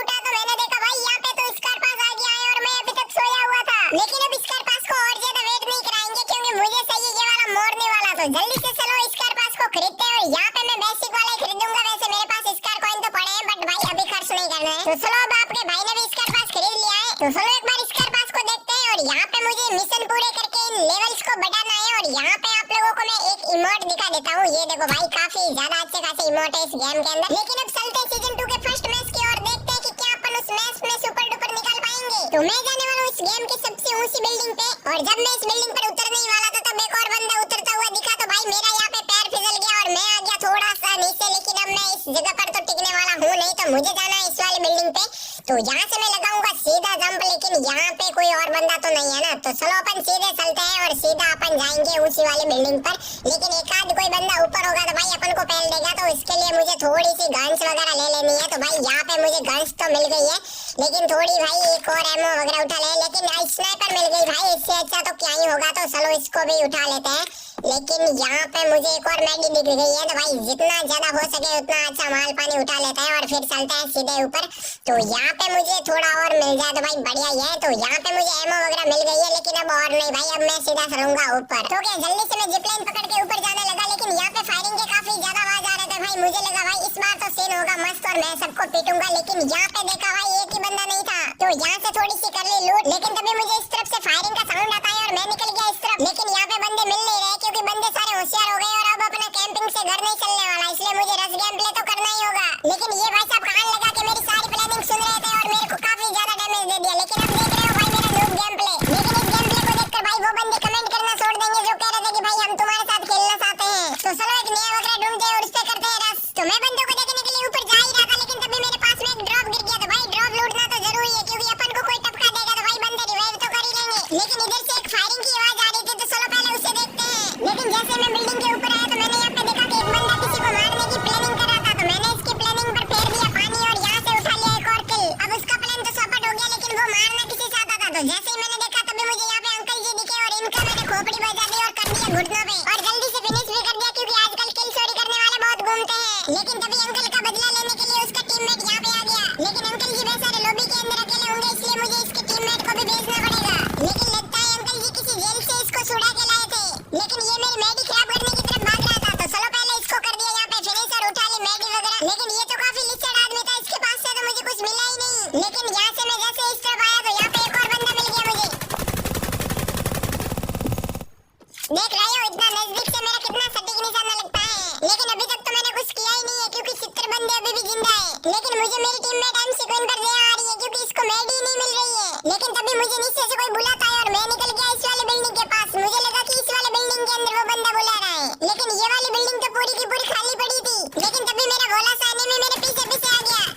उठा तो मैंने देखा भाई यहाँ पे तो स्कारपास आ गया है और मैं अभी तक सोया हुआ था। लेकिन अब स्कारपास को और ज्यादा वेट नहीं कराएंगे क्योंकि मुझे सही ये वाला मोड़ने वाला, तो जल्दी से चलो स्कारपास को खरीदते हैं। और यहाँ पे मैं बेसिक वाला ही खरीदूंगा। वैसे मेरे पास स्कार कॉइन तो पड़े हैं बट भाई अभी खर्च नहीं करना है। तो चलो अब आपके भाई ने भी स्कारपास खरीद लिया है, तो चलो एक बार स्कारपास को देखते हैं। और यहाँ पे मुझे मिशन पूरे करके इन लेवल्स को बढ़ाना है। और यहाँ पे आप लोगों को मैं एक इमोट दिखा देता हूँ। ये देखो भाई काफी ज्यादा अच्छे खासे इमोट है इस गेम के अंदर। लेकिन अब चलते सीजन 2 के फर्स्ट मैच की ओर, देखते हैं कि क्या अपन उस मैच में सुपर डुपर निकाल पाएंगे। तो मैं जाने वाला हूँ इस गेम की सबसे ऊंची बिल्डिंग पे, और जब मैं इस बिल्डिंग पर उतरने ही वाला था तब एक और बंदा उतरता हुआ दिखा। तो भाई मेरा यहाँ पे पैर फिसल गया और मैं आ गया थोड़ा सा नीचे। लेकिन अब मैं इस जगह पर तो टिकने वाला हूँ नहीं, तो मुझे जाना है इस वाली बिल्डिंग पे। तो यहाँ से मैं लगाऊंगा सीधा जंप, लेकिन यहाँ पे कोई और बंदा तो नहीं है ना। तो चलो अपन सीधे चलते हैं और सीधा अपन जाएंगे ऊंची वाली बिल्डिंग पर। लेकिन एक आध कोई बंदा ऊपर होगा तो भाई अपन को पहल देगा, तो इसके लिए मुझे थोड़ी सी गन्स वगैरह ले लेनी है। तो भाई यहाँ पे मुझे गन्स तो मिल गई है, लेकिन थोड़ी भाई एक और एमो वगैरह उठा ले। लेकिन स्नाइपर मिल गई भाई, इससे अच्छा तो क्या ही होगा। तो चलो इसको भी उठा लेते हैं। लेकिन यहाँ पे मुझे एक और मैगी दिख गई है, तो भाई जितना ज्यादा हो सके उतना अच्छा माल पानी उठा लेते हैं और फिर चलते हैं सीधे ऊपर। तो यहाँ पे मुझे थोड़ा और मिल जाए तो भाई बढ़िया ही है। तो यहाँ पे मुझे एमो वगैरह मिल गई है, लेकिन अब और नहीं भाई, अब मैं सीधा चलूंगा ऊपर। तो क्या जल्दी से मैं जिपलाइन पकड़ के ऊपर जाने लगा। लेकिन यहाँ पे फायरिंग के काफी ज्यादा आवाज आ रहे थे भाई। मुझे लगा भाई इस बार तो सीन होगा मस्त और मैं सबको पीटूंगा। लेकिन यहाँ पे देखा भाई एक ही बंदा नहीं था, तो यहाँ से थोड़ी सी कर ली लूट। लेकिन तभी मुझे इस तरफ से फायरिंग का साउंड आता है और मैं निकल गया इस तरफ। लेकिन यहाँ पे बंदे मिल नहीं रहे क्योंकि बंदे सारे होशियार हो गए और अब अपना कैंपिंग से घर नहीं चलने वाला, इसलिए मुझे रश गेम प्ले तो करना ही होगा। लेकिन ये भाई साहब कान लगा के मेरी सारी प्लानिंग सुन रहे थे और मेरे को काफी ज्यादा डैमेज दे दिया। लेकिन अब देख रहे हो भाई मेरा नूब गेम प्ले। लेकिन इस गेम प्ले को देखकर भाई वो बंदे कमेंट करना छोड़ देंगे जो कह रहे थे कि भाई हम तुम्हारे साथ खेलना चाहते हैं। तो चलो एक नया वगैरह ढूंढते हैं और उस पे करते हैं रश। तो मैं बंदों को देखने के लिए ऊपर जा ही रहा था, लेकिन तभी मेरे पास में एक ड्रॉप गिर गया। तो भाई ड्रॉप लूटना तो जरूरी है क्योंकि अपन को कोई टपका देगा तो भाई बंदे रिवाइव तो कर ही लेंगे। लेकिन इधर से एक फायरिंग की आवाज आ रही थी, तो चलो पहले उसे देखते हैं। लेकिन जैसे मैं बिल्डिंग के ऊपर आया तो मैंने यहाँ पे देखा कि एक बंदा किसी को मारने की प्लानिंग कर रहा था। तो मैंने इसकी प्लानिंग पर फेर दिया पानी और यहाँ से उठा लिया एक और किल। अब उसका प्लान तो चौपट हो गया, लेकिन वो मारना किसी चाहता था। तो जैसे ही मैंने देखा तभी मुझे यहाँ पे अंकल जी दिखे और इनका मैंने खोपड़ी बजा दी और कर दिया घुटनों पे और जल्दी से फिनिश भी कर दिया क्योंकि आजकल किल चोरी करने वाले बहुत घूमते हैं। लेकिन तभी अंकल का बदला लेने के लिए उसका टीममेट यहाँ पे आ गया। लेकिन अंकल जी बेचारे लॉबी के अंदर अकेले होंगे, इसलिए मुझे इसके टीममेट को भी भेजना पड़ेगा। लेकिन लगता है अंकल जी किसी जेल से इसको छुड़ा के लाए थे। लेकिन ये मेरी मैडी खराब करने की तरफ भाग रहा था, तो चलो पहले इसको कर दिया यहाँ पे फिनिश और उठा ली मैडी वगैरह। लेकिन ये तो काफी लिचड़ आदमी था, इसके पास से तो मुझे कुछ मिला ही नहीं। लेकिन यहाँ से मैं जैसे इस तरफ आया तो यहाँ पे एक और बंदा मिल गया मुझे। देख रहे हो इतना नजदीक से मेरा कितना सटीक निशाना लगता है। लेकिन अभी तक तो मैंने कुछ किया ही नहीं है क्योंकि 70 बंदे अभी भी जिंदा है। लेकिन मुझे मेरी टीममेट एमसी क्वीन पर दया आ रही है क्योंकि इसको मैडी नहीं मिल रही है। लेकिन तभी मुझे नीचे से कोई बुलाता है और मैं निकल गया इस वाली बिल्डिंग के पास। मुझे लगा कि इस वाली बिल्डिंग के अंदर वो बंदा बुला रहा है, लेकिन ये वाली बिल्डिंग तो पूरी की पूरी खाली पड़ी थी। लेकिन तभी मेरा भोला सा एनिमी मेरे पीछे पीछे आ गया।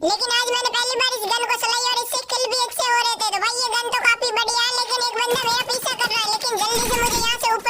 लेकिन आज मैंने पहली बार इस गन को चलाई और इससे किल भी अच्छे हो रहे थे। तो भाई ये गन तो काफी बढ़िया है, लेकिन एक बंदा मेरा पीछा कर रहा है। लेकिन जल्दी से मुझे यहाँ से ऊपर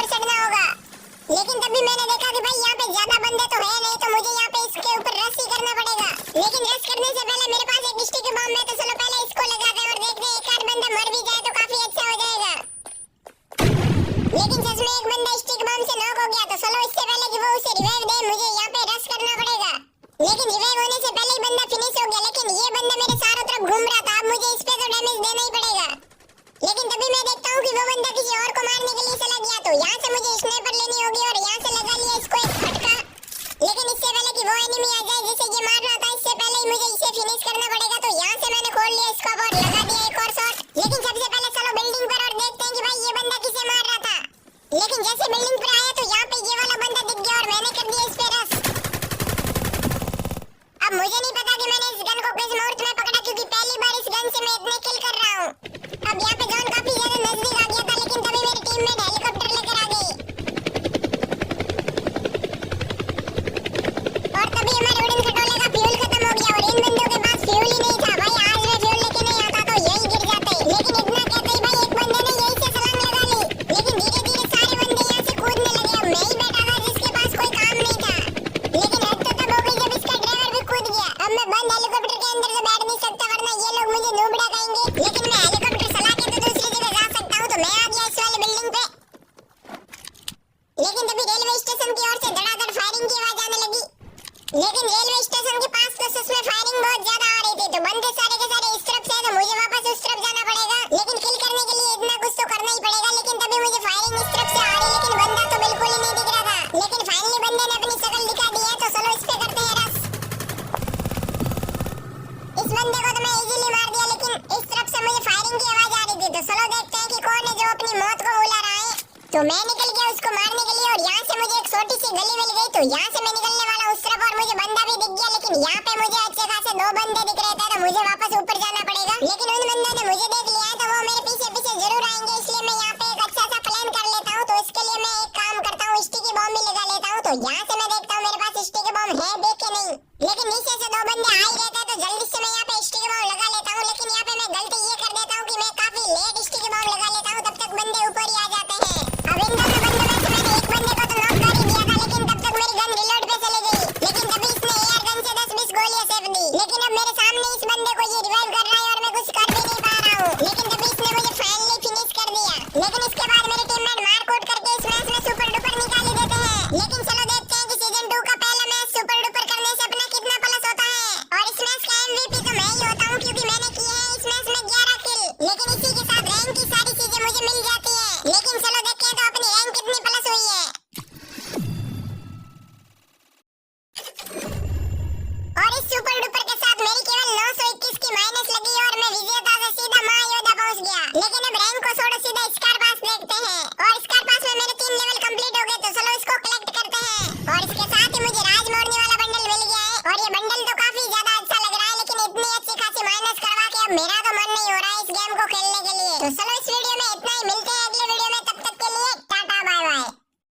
तो मैं निकल गया उसको मारने के लिए और यहाँ से मुझे एक छोटी सी गली मिल गई। तो यहाँ से मैं निकलने वाला उस तरफ और मुझे बंदा भी दिख गया, लेकिन यहाँ पे मुझे अच्छे खासे 2 बंदे दिख रहे थे, तो मुझे वापस ऊपर जाना पड़ेगा। लेकिन उन बंदों ने मुझे देख लिया है तो वो मेरे पीछे पीछे जरूर आएंगे, इसलिए मैं यहाँ पे एक अच्छा सा प्लान कर लेता हूँ। तो इसके लिए मैं एक काम करता हूँ, स्टिकी बॉम्ब भी लगा लेता हूँ। तो यहाँ से मैं देखता हूँ मेरे पास स्टिकी बॉम्ब है भी कि नहीं, लेकिन नीचे से 2 बंदे आ ही रहते हैं, तो जल्दी से मैं यहाँ पे स्टिकी बॉम्ब लगा लेता हूँ। लेकिन यहाँ पे मैं गलती ये कर देता हूँ कि मैं काफी लेट स्टिकी बॉम्ब लगा लेता हूँ, तब तक बंदे ऊपर ही आ जाते हैं। अब इन दोनों बंदों में से मैंने एक बंदे को तो नॉक कर ही दिया था, लेकिन तब तक मेरी गन रिलोड पे चली गई। लेकिन तभी इसने एआर गन से 10-20 गोलियां सेव दी। लेकिन अब मेरे सामने इस बंदे को ये रिवाइव कर रहा है और मैं कुछ कर भी नहीं पा रहा हूँ। लेकिन तभी इसने मुझे फाइनली फिनिश कर दिया। लेकिन इसके बाद मेरे टीममेट मार कूट करके इस मैच में सुपर डुपर निकाल ही देते हैं। लेकिन चलो देखते हैं कि सीजन 2 का पहला मैच सुपर डुपर करने से अपना कितना प्लस होता है। और इस मैच का एमवीपी तो मैं ही होता हूँ, क्योंकि मैंने किए हैं इस मैच में 11 किल। लेकिन इसी के साथ रैंक की सारी चीजें मुझे मिल जाती है। लेकिन चलो देखते हैं तो अपनी रैंक कितनी प्लस हुई है। और इस सुपर डुपर के साथ मेरी केवल 921 की माइनस लगी और मैं विजेता से सीधा महायोद्धा पहुंच गया। लेकिन अब रैंक को छोड़ो, सीधा स्कार पास देखते हैं। और स्कार पास में मेरे 3 लेवल कंप्लीट हो गए, तो चलो इसको कलेक्ट करते हैं। और इसके साथ ही मुझे राज मोड़ने वाला बंडल मिल गया है, और ये बंडल तो काफी ज्यादा अच्छा लग रहा है। लेकिन इतनी अच्छी खासी माइनस करवा के अब मेरा तो मन नहीं हो रहा है इस गेम को खेलने के लिए। तो चलो